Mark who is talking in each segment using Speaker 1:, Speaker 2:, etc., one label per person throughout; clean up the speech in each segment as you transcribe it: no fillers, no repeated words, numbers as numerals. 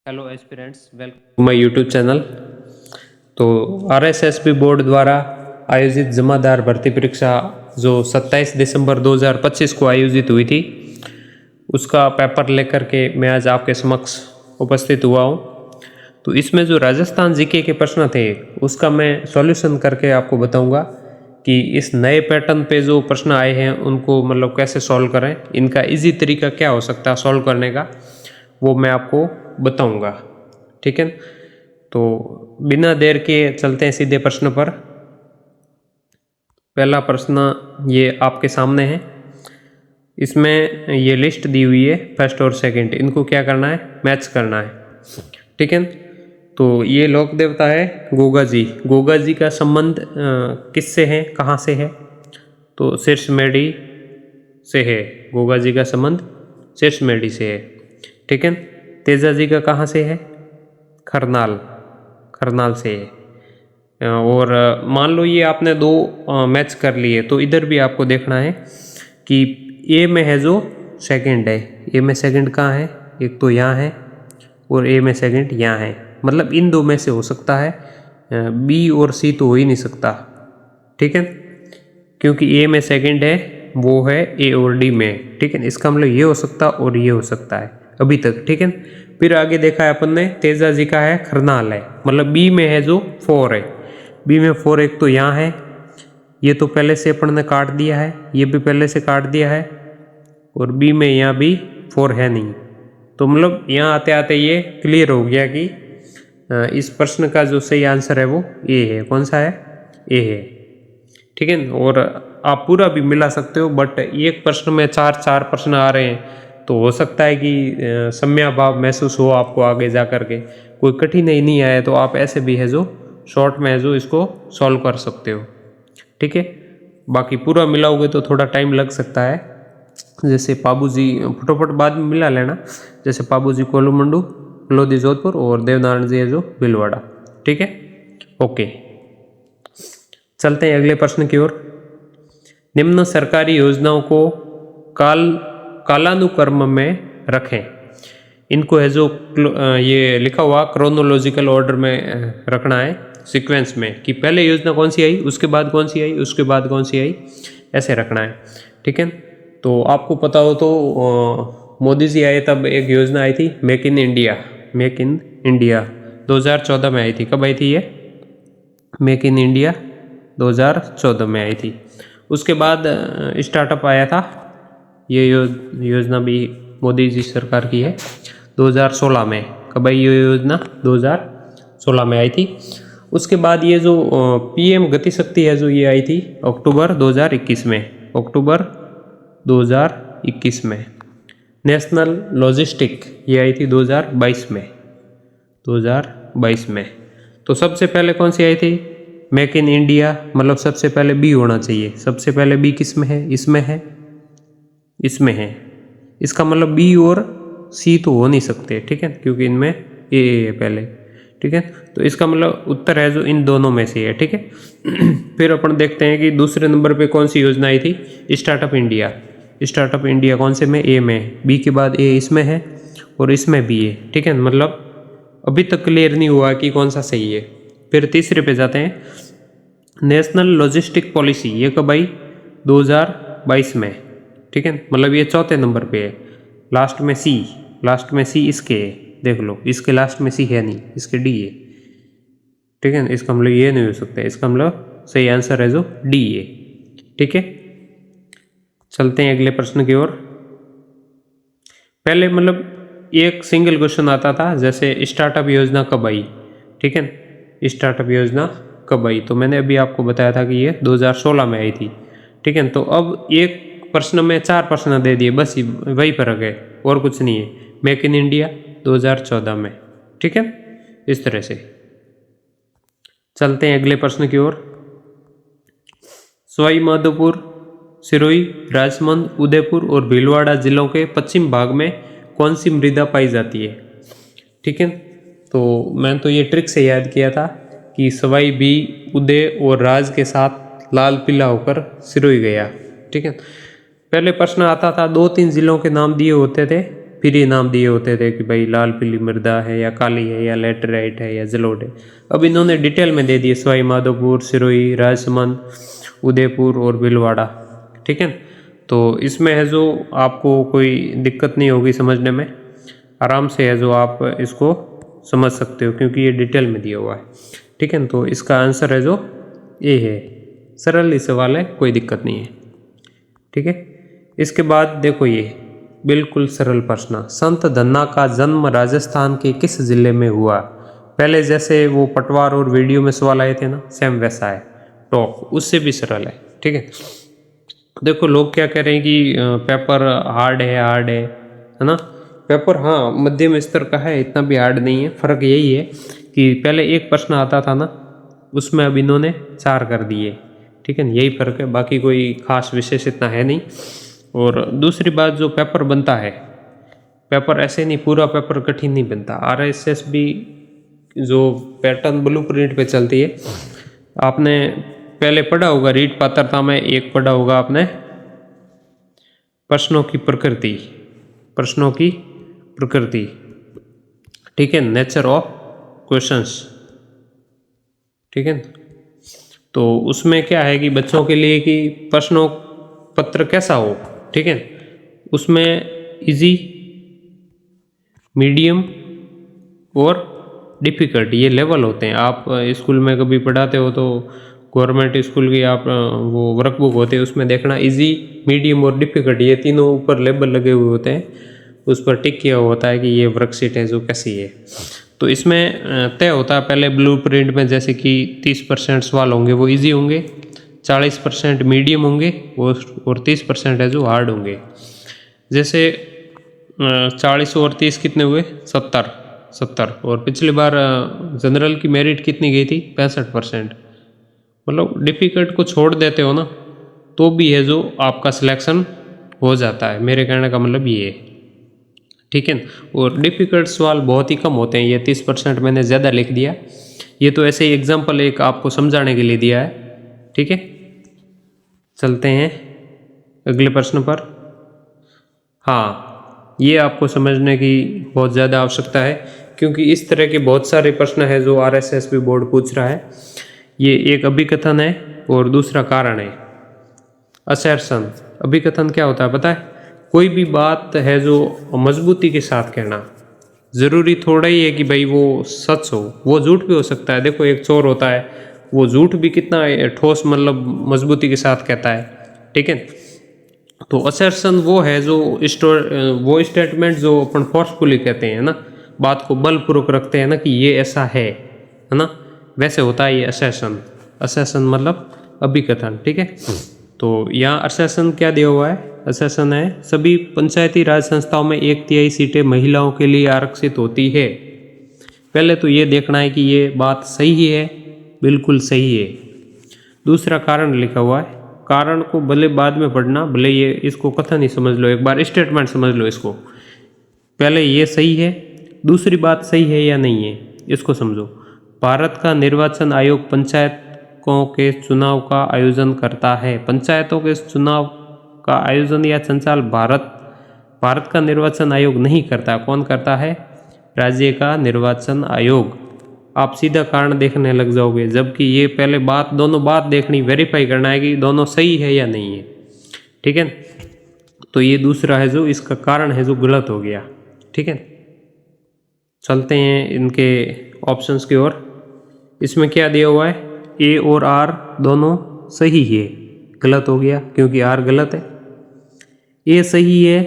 Speaker 1: Hello aspirants, welcome to my YouTube channel. तो RSSB board द्वारा आयोजित जमादार भर्ती परीक्षा जो 27 दिसंबर 2025 को आयोजित हुई थी, उसका पेपर लेकर के मैं आज आपके समक्ष उपस्थित हुआ हूँ। तो इसमें जो राजस्थान जीके के प्रश्न थे उसका मैं सॉल्यूशन करके आपको बताऊंगा कि इस नए पैटर्न पे जो प्रश्न आए हैं उनको मतलब कैसे सॉल्व करें, इनका इजी तरीका क्या हो सकता है सॉल्व करने का, वो मैं आपको बताऊंगा। ठीक है, तो बिना देर के चलते हैं सीधे प्रश्न पर। पहला प्रश्न ये आपके सामने है, इसमें ये लिस्ट दी हुई है फर्स्ट और सेकंड, इनको क्या करना है, मैच करना है। ठीक है, तो ये लोक देवता है गोगा जी। गोगा जी का संबंध किससे है, कहाँ से है? तो शीर्षमेढ़ी से है। गोगा जी का संबंध शीर्षमेढ़ी से है। ठीक है, तेजा जी का कहाँ से है? खरनाल, खरनाल से है। और मान लो ये आपने दो मैच कर लिए, तो इधर भी आपको देखना है कि ए में है जो सेकंड है, ए में सेकंड कहाँ है? एक तो यहाँ है और ए में सेकंड यहाँ है, मतलब इन दो में से हो सकता है, बी और सी तो हो ही नहीं सकता। ठीक है, क्योंकि ए में सेकंड है वो है ए और डी में। ठीक है, इसका मतलब ये हो सकता और ये हो सकता है अभी तक। ठीक है, फिर आगे देखा है अपन ने, तेजा जी का है खरनाल है, मतलब बी में है जो 4 है, बी में 4 एक तो यहाँ है, ये तो पहले से अपन ने काट दिया है, ये भी पहले से काट दिया है, और बी में यहाँ भी 4 है नहीं। तो मतलब यहाँ आते आते ये क्लियर हो गया कि इस प्रश्न का जो सही आंसर है वो ए है। कौन सा है? ए है। ठीक है, और आप पूरा भी मिला सकते हो, बट एक प्रश्न में 4 प्रश्न आ रहे हैं तो हो सकता है कि सम्या भाव महसूस हो आपको आगे जा कर के, कोई कठिनाई नहीं आए तो आप ऐसे भी है जो शॉर्ट में है जो इसको सॉल्व कर सकते हो। ठीक है, बाकी पूरा मिलाओगे तो थोड़ा टाइम लग सकता है, जैसे पाबूजी फटोफट बाद में मिला लेना, जैसे पाबूजी कोलुमंडू लोधी जोधपुर और देवनारायण जी है जो भीलवाड़ा। ठीक है, ओके, चलते हैं अगले प्रश्न की ओर। निम्न सरकारी योजनाओं को कालानुक्रम में रखें। इनको है जो ये लिखा हुआ क्रोनोलॉजिकल ऑर्डर में रखना है, सीक्वेंस में, कि पहले योजना कौन सी आई, उसके बाद कौन सी आई, उसके बाद कौन सी आई, ऐसे रखना है। ठीक है, तो आपको पता हो तो मोदी जी आए तब एक योजना आई थी make in India, make in India 2014 में आई थी। कब आई थी ये? मेक इन इंडिया 2014 में आई थी। उसके बाद स्टार्टअप आया था, ये योजना भी मोदी जी सरकार की है 2016 में। कब आई ये योजना? 2016 में आई थी। उसके बाद ये जो पीएम गति शक्ति है जो ये आई थी अक्टूबर 2021 में, अक्टूबर 2021 में। नेशनल लॉजिस्टिक ये आई थी 2022 में, 2022 में। तो सबसे पहले कौन सी आई थी? मेक इन इंडिया, मतलब सबसे पहले बी होना चाहिए। सबसे पहले बी किस में है? इसमें है, इसमें है। इसका मतलब बी और सी तो हो नहीं सकते। ठीक है, क्योंकि इनमें ए है पहले। ठीक है, तो इसका मतलब उत्तर है जो इन दोनों में से है। ठीक है, फिर अपन देखते हैं कि दूसरे नंबर पे कौन सी योजना आई थी, स्टार्टअप इंडिया। स्टार्टअप इंडिया कौन से में? ए में। बी के बाद ए इसमें है और इसमें भी है। ठीक है, मतलब अभी तक क्लियर नहीं हुआ कि कौन सा सही है। फिर तीसरे पे जाते हैं, नेशनल लॉजिस्टिक पॉलिसी, ये कब आई? 2022 में। ठीक है, मतलब ये चौथे नंबर पे है, लास्ट में सी, लास्ट में सी इसके है, देख लो, इसके लास्ट में सी है नहीं, इसके डी है। ठीक है, इसका मतलब ये नहीं हो सकता, इसका मतलब सही आंसर है जो डी है। ठीक है, चलते हैं अगले प्रश्न की ओर। पहले मतलब एक सिंगल क्वेश्चन आता था, जैसे स्टार्टअप योजना कब आई। ठीक है, स्टार्टअप योजना कब आई, तो मैंने अभी आपको बताया था कि ये 2016 में आई थी। ठीक है, तो अब एक प्रश्न में 4 प्रश्न दे दिए, बस वही फर्क है और कुछ नहीं है। मेक इन इंडिया 2014 में। ठीक है, इस तरह से चलते हैं अगले प्रश्न की ओर। सवाई माधोपुर, सिरोही, राजसमंद, उदयपुर और भीलवाड़ा जिलों के पश्चिम भाग में कौन सी मृदा पाई जाती है? ठीक है, तो मैंने तो ये ट्रिक से याद किया था कि सवाई भी उदय और राज के साथ लाल पीला होकर सिरोही गया। ठीक है, पहले प्रश्न आता था 2-3 जिलों के नाम दिए होते थे, फिर ये नाम दिए होते थे कि भाई लाल पीली मृदा है या काली है या लेटराइट है या जलोढ़ है। अब इन्होंने डिटेल में दे दिए सवाई माधोपुर, सिरोही, राजसमंद, उदयपुर और भीलवाड़ा। ठीक है, तो इसमें है जो आपको कोई दिक्कत नहीं होगी समझने में, आराम से है जो आप इसको समझ सकते हो क्योंकि ये डिटेल में दिया हुआ है। ठीक है, तो इसका आंसर है जो ए है, सरल ही सवाल है, कोई दिक्कत नहीं है। ठीक है, इसके बाद देखो ये बिल्कुल सरल प्रश्न, संत धन्ना का जन्म राजस्थान के किस जिले में हुआ? पहले जैसे वो पटवार और वीडियो में सवाल आए थे ना, सेम वैसा है, टॉप उससे भी सरल है। ठीक है, देखो लोग क्या कह रहे हैं कि पेपर हार्ड है ना। पेपर हाँ मध्यम स्तर का है, इतना भी हार्ड नहीं है। फ़र्क यही है कि पहले एक प्रश्न आता था ना, उसमें अब इन्होंने 4 कर दिए। ठीक है, यही फ़र्क है, बाकी कोई खास विशेष इतना है नहीं। और दूसरी बात, जो पेपर बनता है, पेपर ऐसे नहीं, पूरा पेपर कठिन नहीं बनता। RSS भी जो पैटर्न ब्लूप्रिंट पे चलती है, आपने पहले पढ़ा होगा रीट पात्रता में, एक पढ़ा होगा आपने प्रश्नों की प्रकृति। ठीक है, नेचर ऑफ क्वेश्चंस। ठीक है, तो उसमें क्या है कि बच्चों के लिए कि प्रश्नों पत्र कैसा हो। ठीक है, उसमें इजी, मीडियम और डिफ़िकल्ट ये लेवल होते हैं। आप स्कूल में कभी पढ़ाते हो तो गवर्नमेंट स्कूल की आप वो वर्कबुक होते हैं, उसमें देखना इजी, मीडियम और डिफ़िकल्ट ये तीनों ऊपर लेबल लगे हुए होते हैं, उस पर टिक किया होता है कि ये वर्कशीट है जो कैसी है। तो इसमें तय होता है पहले ब्लूप्रिंट में, जैसे कि 30% सवाल होंगे वो इजी होंगे, 40% मीडियम होंगे और 30% है जो हार्ड होंगे। जैसे 40 और 30 कितने हुए? 70। और पिछली बार जनरल की मेरिट कितनी गई थी? 65%। मतलब डिफ़िकल्ट को छोड़ देते हो ना तो भी है जो आपका सिलेक्शन हो जाता है, मेरे कहने का मतलब ये है। ठीक है, और डिफ़िकल्ट सवाल बहुत ही कम होते हैं, ये 30% मैंने ज़्यादा लिख दिया, ये तो ऐसे ही एग्जाम्पल एक आपको समझाने के लिए दिया है। ठीक है, चलते हैं अगले प्रश्न पर। हाँ, ये आपको समझने की बहुत ज़्यादा आवश्यकता है क्योंकि इस तरह के बहुत सारे प्रश्न हैं जो RSSB बोर्ड पूछ रहा है। ये एक अभिकथन है और दूसरा कारण है। असर्शन, अभिकथन क्या होता है पता है? कोई भी बात है जो मजबूती के साथ कहना, ज़रूरी थोड़ा ही है कि भाई वो सच हो, वो झूठ भी हो सकता है। देखो एक चोर होता है, वो झूठ भी कितना ठोस मतलब मजबूती के साथ कहता है। ठीक है, तो असर्शन वो है जो वो स्टेटमेंट जो अपन फोर्सफुली कहते हैं ना, बात को बलपूर्वक रखते हैं ना कि ये ऐसा है ना, वैसे होता है ये असर्शन मतलब अभिकथन। ठीक है, तो यहाँ असर्शन क्या दिया हुआ है? असर्शन है सभी पंचायती राज संस्थाओं में 1/3 सीटें महिलाओं के लिए आरक्षित होती है। पहले तो ये देखना है कि ये बात सही है, बिल्कुल सही है। दूसरा कारण लिखा हुआ है, कारण को भले बाद में पढ़ना, भले ये इसको कथन ही समझ लो, एक बार स्टेटमेंट समझ लो इसको। पहले ये सही है, दूसरी बात सही है या नहीं है इसको समझो। भारत का निर्वाचन आयोग पंचायतों के चुनाव का आयोजन करता है। पंचायतों के चुनाव का आयोजन या संचालन भारत का निर्वाचन आयोग नहीं करता। कौन करता है? राज्य का निर्वाचन आयोग। आप सीधा कारण देखने लग जाओगे, जबकि ये पहले दोनों बात देखनी, वेरीफाई करना है कि दोनों सही है या नहीं है। ठीक है, तो ये दूसरा है जो इसका कारण है जो गलत हो गया। ठीक है, चलते हैं इनके ऑप्शंस की ओर। इसमें क्या दिया हुआ है? ए और आर दोनों सही है, गलत हो गया क्योंकि आर गलत है। ए सही है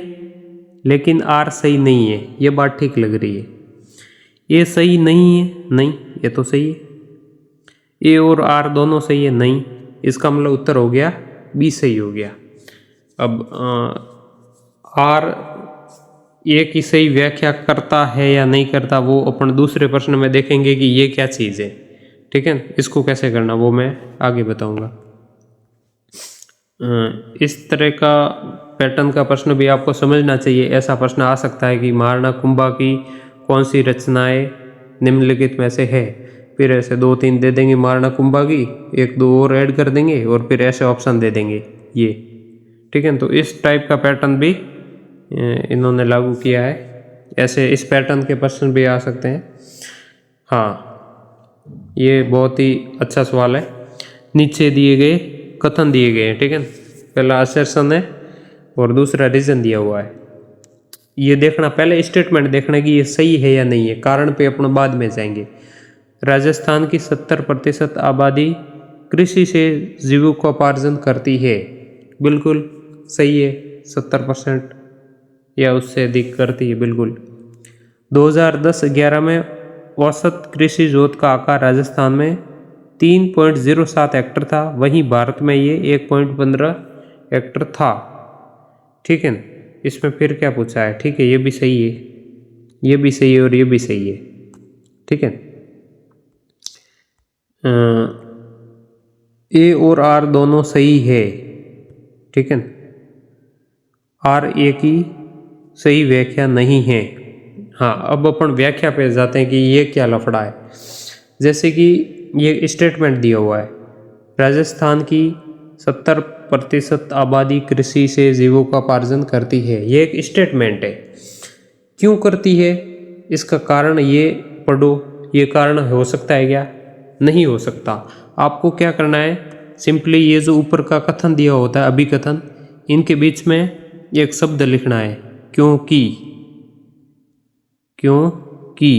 Speaker 1: लेकिन आर सही नहीं है, ये बात ठीक लग रही है। ए सही नहीं है, नहीं ये तो सही है। ए और आर दोनों सही है, नहीं, इसका मतलब उत्तर हो गया बी सही हो गया। अब आर ए की सही व्याख्या करता है या नहीं करता वो अपन दूसरे प्रश्न में देखेंगे कि ये क्या चीज़ है। ठीक है, इसको कैसे करना वो मैं आगे बताऊंगा। इस तरह का पैटर्न का प्रश्न भी आपको समझना चाहिए। ऐसा प्रश्न आ सकता है कि महाराणा कुंभा की कौन सी रचनाएं निम्नलिखित में से है, फिर ऐसे 2-3 दे देंगे महाराणा कुंभा की, 1-2 और ऐड कर देंगे और फिर ऐसे ऑप्शन दे देंगे ये। ठीक है, तो इस टाइप का पैटर्न भी इन्होंने लागू किया है। ऐसे इस पैटर्न के प्रश्न भी आ सकते हैं। हाँ, ये बहुत ही अच्छा सवाल है। नीचे दिए गए कथन दिए गए हैं, ठीक है। पहला असर्शन है और दूसरा रीजन दिया हुआ है। ये देखना, पहले स्टेटमेंट देखना कि ये सही है या नहीं है, कारण पे अपन बाद में जाएंगे। राजस्थान की 70% आबादी कृषि से जीविकोपार्जन करती है। बिल्कुल सही है, 70% या उससे अधिक करती है, बिल्कुल। 2010-11 में औसत कृषि जोत का आकार राजस्थान में 3.07 हेक्टर था, वहीं भारत में ये 1.15 हेक्टर था, ठीक है। इसमें फिर क्या पूछा है, ठीक है, ये भी सही है, ये भी सही है और ये भी सही है, ठीक है। ए और आर दोनों सही है, ठीक है। आर ए की सही व्याख्या नहीं है। हाँ, अब अपन व्याख्या पे जाते हैं कि ये क्या लफड़ा है। जैसे कि ये स्टेटमेंट दिया हुआ है, राजस्थान की 70% आबादी कृषि से जीविकोपार्जन करती है। ये एक स्टेटमेंट है। क्यों करती है, इसका कारण ये पढ़ो। ये कारण हो सकता है क्या? नहीं हो सकता। आपको क्या करना है, सिंपली ये जो ऊपर का कथन दिया होता है, अभिकथन, इनके बीच में एक शब्द लिखना है, क्योंकि। क्योंकि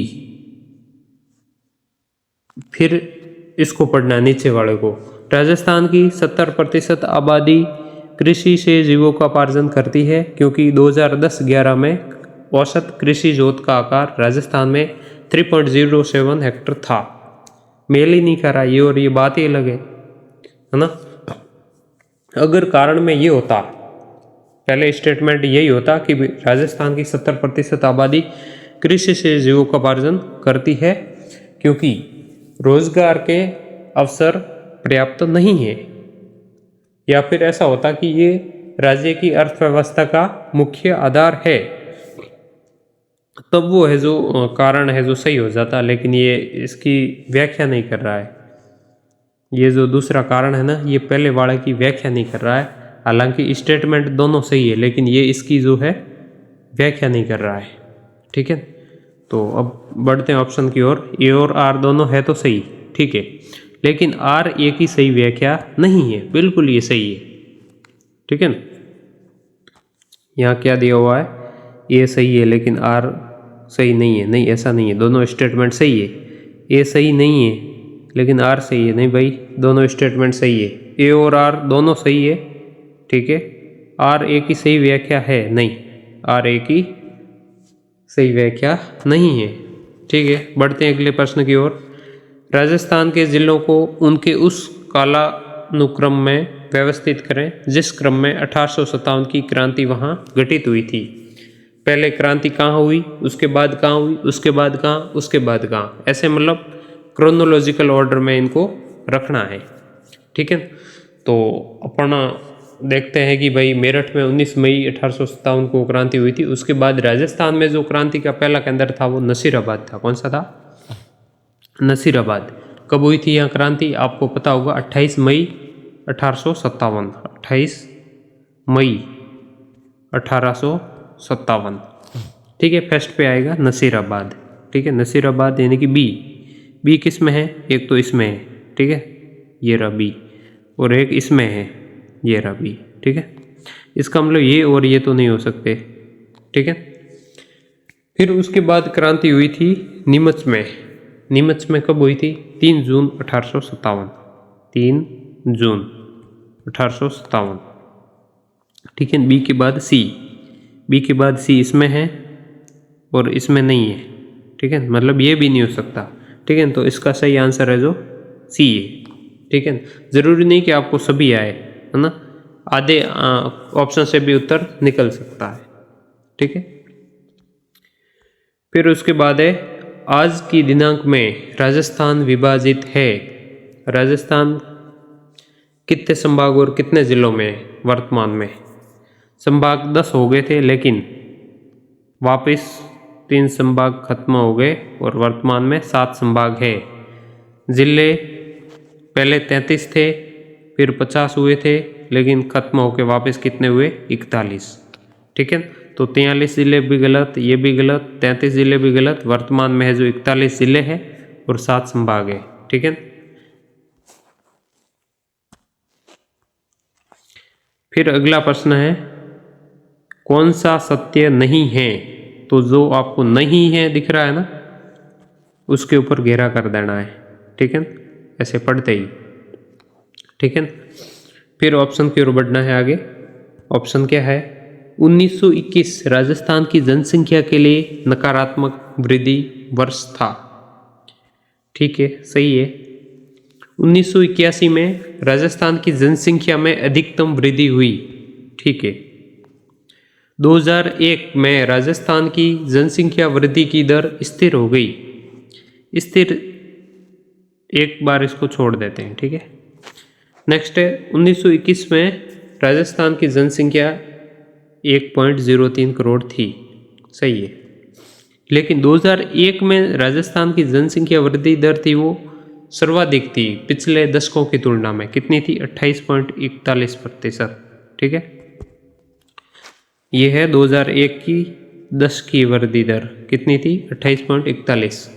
Speaker 1: फिर इसको पढ़ना है नीचे वाले को। राजस्थान की 70% आबादी कृषि से जीविकोपार्जन करती है क्योंकि 2010-11 में औसत कृषि जोत का आकार राजस्थान में 3.07 हेक्टर था। मेल ही नहीं कर रहा ये, और ये बात ही अलग है ना। अगर कारण में ये होता, पहले स्टेटमेंट यही होता कि राजस्थान की 70% आबादी कृषि से जीविकोपार्जन करती है क्योंकि रोजगार के अवसर पर्याप्त नहीं है, या फिर ऐसा होता कि ये राज्य की अर्थव्यवस्था का मुख्य आधार है, तब वो है जो कारण है जो सही हो जाता। लेकिन ये इसकी व्याख्या नहीं कर रहा है। ये जो दूसरा कारण है ना, ये पहले वाले की व्याख्या नहीं कर रहा है। हालांकि स्टेटमेंट दोनों सही है, लेकिन ये इसकी जो है व्याख्या नहीं कर रहा है, ठीक है। तो अब बढ़ते हैं ऑप्शन की ओर। ए और आर दोनों है तो सही, ठीक है, लेकिन आर ए की सही व्याख्या नहीं है। बिल्कुल ये सही है, ठीक है ना। यहाँ क्या दिया हुआ है, ए सही है लेकिन आर सही नहीं है। नहीं, ऐसा नहीं है, दोनों स्टेटमेंट सही है। ए सही नहीं है लेकिन आर सही है। नहीं भाई, दोनों स्टेटमेंट सही है। ए और आर दोनों सही है, ठीक है। आर ए की सही व्याख्या है नहीं, आर ए की सही व्याख्या नहीं है, ठीक है। बढ़ते हैं अगले प्रश्न की ओर। राजस्थान के जिलों को उनके उस कालानुक्रम में व्यवस्थित करें जिस क्रम में 1857 की क्रांति वहाँ घटित हुई थी। पहले क्रांति कहाँ हुई, उसके बाद कहाँ हुई, उसके बाद कहाँ, उसके बाद कहाँ, ऐसे मतलब क्रोनोलॉजिकल ऑर्डर में इनको रखना है, ठीक है। तो अपन देखते हैं कि भाई मेरठ में 19 मई 1857 को क्रांति हुई थी। उसके बाद राजस्थान में जो क्रांति का पहला केंद्र था वो नसीराबाद था। कौन सा था? नसीराबाद। कब हुई थी यहाँ क्रांति? आपको पता होगा, 28 मई 1857। 28 मई 1857, ठीक है। फर्स्ट पे आएगा नसीराबाद, ठीक है। नसीराबाद यानी कि बी किस में है? एक तो इसमें है, ठीक है, ये रहा बी, और एक इसमें है, ये रहा बी, ठीक है। इसका मतलब ये और ये तो नहीं हो सकते, ठीक है। फिर उसके बाद क्रांति हुई थी नीमच में। नीमच में कब हुई थी? 3 जून 1857। 3 जून 1857, ठीक है। बी के बाद सी इसमें है और इसमें नहीं है, ठीक है। मतलब ये भी नहीं हो सकता, ठीक है। तो इसका सही आंसर है जो सी है, ठीक है। जरूरी नहीं कि आपको सभी आए, है ना, आधे ऑप्शन से भी उत्तर निकल सकता है, ठीक है। फिर उसके बाद है आज की दिनांक में राजस्थान विभाजित है। राजस्थान कितने संभाग और कितने जिलों में वर्तमान में? संभाग 10 हो गए थे, लेकिन वापस 3 संभाग खत्म हो गए और वर्तमान में 7 संभाग है। जिले पहले 33 थे, फिर 50 हुए थे, लेकिन खत्म होकर वापस कितने हुए? 41, ठीक है। तो 43 ज़िले भी गलत, ये भी गलत, 33 ज़िले भी गलत। वर्तमान में है जो 41 ज़िले हैं और 7 संभाग है। ठीक है। फिर अगला प्रश्न है, कौन सा सत्य नहीं है? तो जो आपको नहीं है दिख रहा है ना, उसके ऊपर घेरा कर देना है। ठीक है, ऐसे पढ़ते ही। ठीक है। फिर ऑप्शन की ओर बढ़ना है आगे। ऑप्शन क्या है? 1921 राजस्थान की जनसंख्या के लिए नकारात्मक वृद्धि वर्ष था। ठीक है, सही है। 1981 में राजस्थान की जनसंख्या में अधिकतम वृद्धि हुई। ठीक है। 2001 में राजस्थान की जनसंख्या वृद्धि की दर स्थिर हो गई। स्थिर, एक बार इसको छोड़ देते हैं। ठीक है। नेक्स्ट है 1921 में राजस्थान की जनसंख्या 1.03 करोड़ थी। सही है। लेकिन 2001 में राजस्थान की जनसंख्या वृद्धि दर थी वो सर्वाधिक थी पिछले दशकों की तुलना में। कितनी थी? 28.41%। ठीक है। ये है 2001 की 10 की वृद्धि दर कितनी थी? 28.41।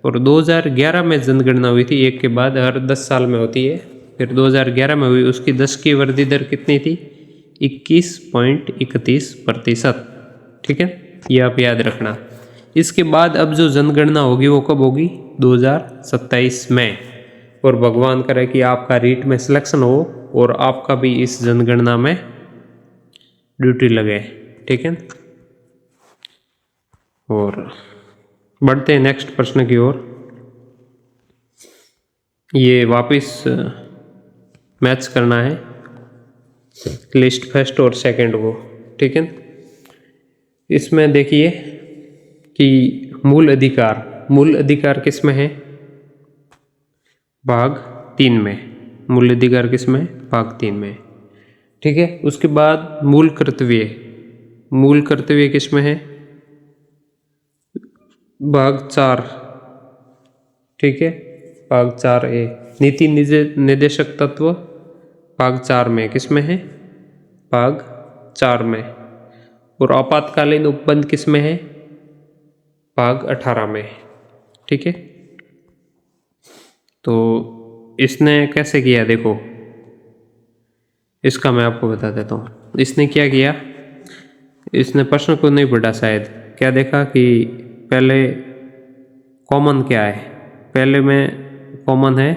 Speaker 1: और 2011 में जनगणना हुई थी, एक के बाद हर 10 साल में होती है। फिर 2011 में हुई, उसकी 10 की वृद्धि दर कितनी थी? 21.31%। ठीक है, ये आप याद रखना। इसके बाद अब जो जनगणना होगी वो कब होगी? 2027 में। और भगवान करे कि आपका रीट में सिलेक्शन हो और आपका भी इस जनगणना में ड्यूटी लगे। ठीक है। और बढ़ते हैं नेक्स्ट प्रश्न की ओर। ये वापस मैच करना है लिस्ट फर्स्ट और सेकंड को। ठीक है। इसमें देखिए कि मूल अधिकार किस में है? भाग 3 में। मूल अधिकार किस में? भाग 3 में। ठीक है। उसके बाद मूल कर्तव्य किस में है? भाग 4। ठीक है, भाग 4A। नीति निर्देशक तत्व भाग 4 में। किस में है? भाग 4 में। और आपातकालीन उपबंध किस में है? भाग 18 में। ठीक है। तो इसने कैसे किया देखो, इसका मैं आपको बता देता हूँ। इसने क्या किया, इसने प्रश्न को नहीं पढ़ा शायद। क्या देखा कि पहले कॉमन क्या है? पहले में कॉमन है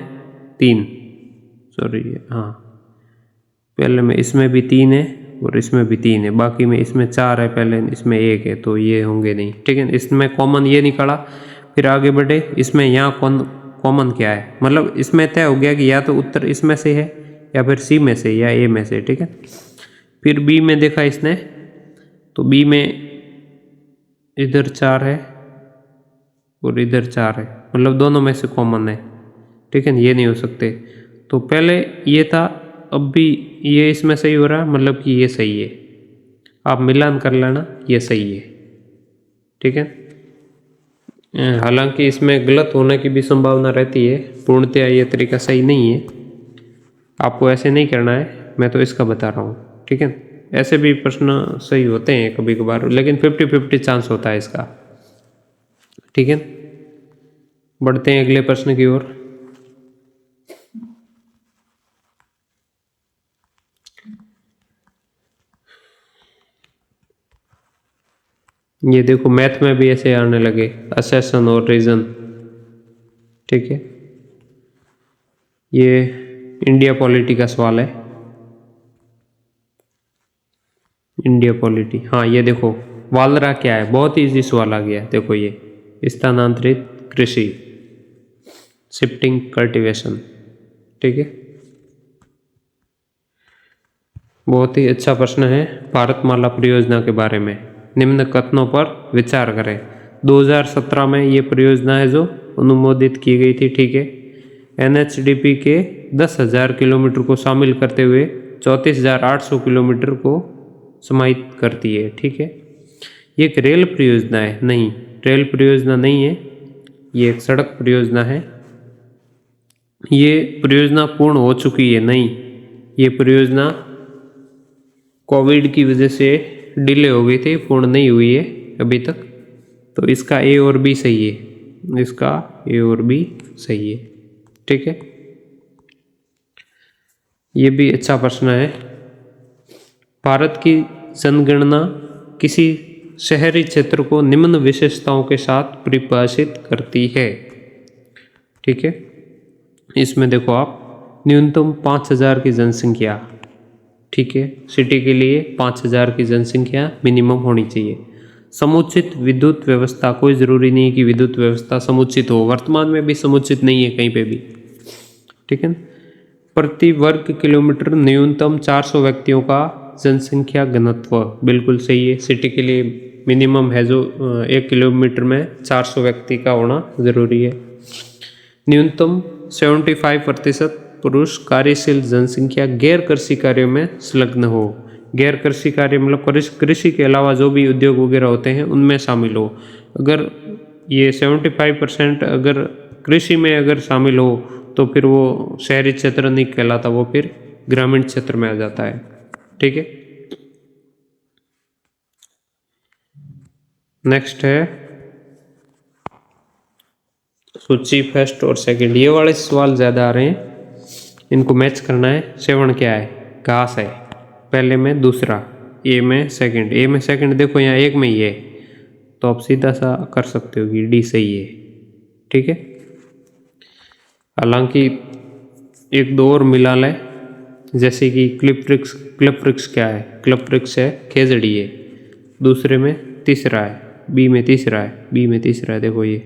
Speaker 1: 3, सॉरी हाँ, पहले में इसमें भी 3 है और इसमें भी 3 है, बाकी में इसमें 4 है, पहले इसमें 1 है, तो ये होंगे नहीं। ठीक है, इसमें कॉमन ये निकला। फिर आगे बढ़े, इसमें यहाँ कॉमन क्या है? मतलब इसमें तय हो गया कि या तो उत्तर इसमें से है या फिर सी में से या ए में से। ठीक है। फिर बी में देखा इसने, तो बी में इधर 4 है और इधर 4 है, मतलब दोनों में से कॉमन है। ठीक है, ये नहीं हो सकते। तो पहले ये था, अब भी ये इसमें सही हो रहा है, मतलब कि ये सही है। आप मिलान कर लेना, ये सही है। ठीक है। हालांकि इसमें गलत होने की भी संभावना रहती है, पूर्णतया ये तरीका सही नहीं है। आपको ऐसे नहीं करना है, मैं तो इसका बता रहा हूँ। ठीक है, ऐसे भी प्रश्न सही होते हैं कभी कभार, लेकिन 50-50 चांस होता है इसका। ठीक है, बढ़ते हैं अगले प्रश्न की ओर। ये देखो, मैथ में भी ऐसे आने लगे, असेसन और रीजन। ठीक है, ये इंडिया पॉलिटी का सवाल है। इंडिया पॉलिटी, हाँ ये देखो, वालरा क्या है? बहुत इजी सवाल आ गया। देखो ये स्थानांतरित कृषि, शिफ्टिंग कल्टीवेशन। ठीक है, बहुत ही अच्छा प्रश्न है। भारतमाला परियोजना के बारे में निम्न कथनों पर विचार करें। 2017 में ये परियोजना है जो अनुमोदित की गई थी। ठीक है, NHDP के 10,000 किलोमीटर को शामिल करते हुए 34,800 किलोमीटर को समाहित करती है। ठीक है, ये एक रेल परियोजना है? नहीं, रेल परियोजना नहीं है, ये एक सड़क परियोजना है। ये परियोजना पूर्ण हो चुकी है? नहीं, ये परियोजना कोविड की वजह से डिले हो गई थी, पूर्ण नहीं हुई है अभी तक। तो इसका ए और बी सही है, इसका ए और बी सही है। ठीक है, ये भी अच्छा प्रश्न है। भारत की जनगणना किसी शहरी क्षेत्र को निम्न विशेषताओं के साथ परिभाषित करती है। ठीक है, इसमें देखो आप, न्यूनतम 5000 की जनसंख्या, ठीक है, सिटी के लिए 5000 की जनसंख्या मिनिमम होनी चाहिए। समुचित विद्युत व्यवस्था, कोई ज़रूरी नहीं है कि विद्युत व्यवस्था समुचित हो, वर्तमान में भी समुचित नहीं है कहीं पे भी। ठीक है, प्रति वर्ग किलोमीटर न्यूनतम 400 व्यक्तियों का जनसंख्या घनत्व, बिल्कुल सही है। सिटी के लिए मिनिमम है जो 1 किलोमीटर में 400 व्यक्ति का होना ज़रूरी है। न्यूनतम 75% पुरुष कार्यशील जनसंख्या गैर कृषि कार्यों में संलग्न हो। गैर कृषि कार्य मतलब कृषि के अलावा जो भी उद्योग वगैरह होते हैं उनमें शामिल हो। अगर ये 75% अगर कृषि में अगर शामिल हो तो फिर वो शहरी क्षेत्र नहीं कहलाता, वो फिर ग्रामीण क्षेत्र में आ जाता है। ठीक है, नेक्स्ट है सूची फर्स्ट और सेकंड। ये वाले सवाल ज़्यादा आ रहे हैं, इनको मैच करना है। सेवन क्या है? घास है पहले में, दूसरा ए में सेकंड। ए में सेकंड देखो यहाँ एक में ही है, तो आप सीधा सा कर सकते हो कि डी सही है। ठीक है, हालांकि एक दो और मिला लें, जैसे कि क्लिपवृक्ष क्या है? क्लिपवृक्ष है खेजड़ी है। दूसरे में तीसरा है, बी में तीसरा है, बी में तीसरा है। देखो ये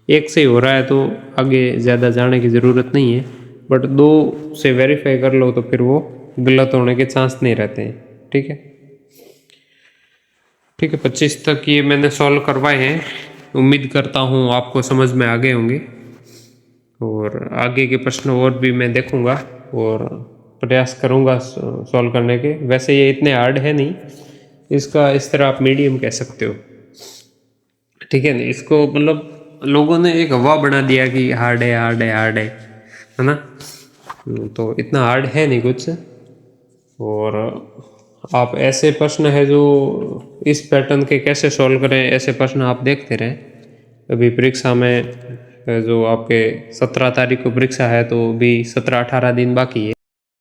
Speaker 1: एक से हो रहा है तो आगे ज़्यादा जाने की ज़रूरत नहीं है, बट दो से वेरीफाई कर लो तो फिर वो गलत होने के चांस नहीं रहते हैं। ठीक है, ठीक है, 25 तक ये मैंने सॉल्व करवाए हैं। उम्मीद करता हूँ आपको समझ में आ गए होंगे, और आगे के प्रश्न और भी मैं देखूँगा और प्रयास करूँगा सॉल्व करने के। वैसे ये इतने हार्ड है नहीं, इसका इस तरह आप मीडियम कह सकते हो। ठीक है ना, इसको मतलब लोगों ने एक हवा बना दिया कि हार्ड है, हार्ड है, हार्ड है ना, तो इतना हार्ड है नहीं कुछ। और आप ऐसे प्रश्न है जो इस पैटर्न के कैसे सॉल्व करें, ऐसे प्रश्न आप देखते रहें। अभी परीक्षा में जो आपके 17 तारीख को परीक्षा है, तो अभी 17-18 दिन बाकी है।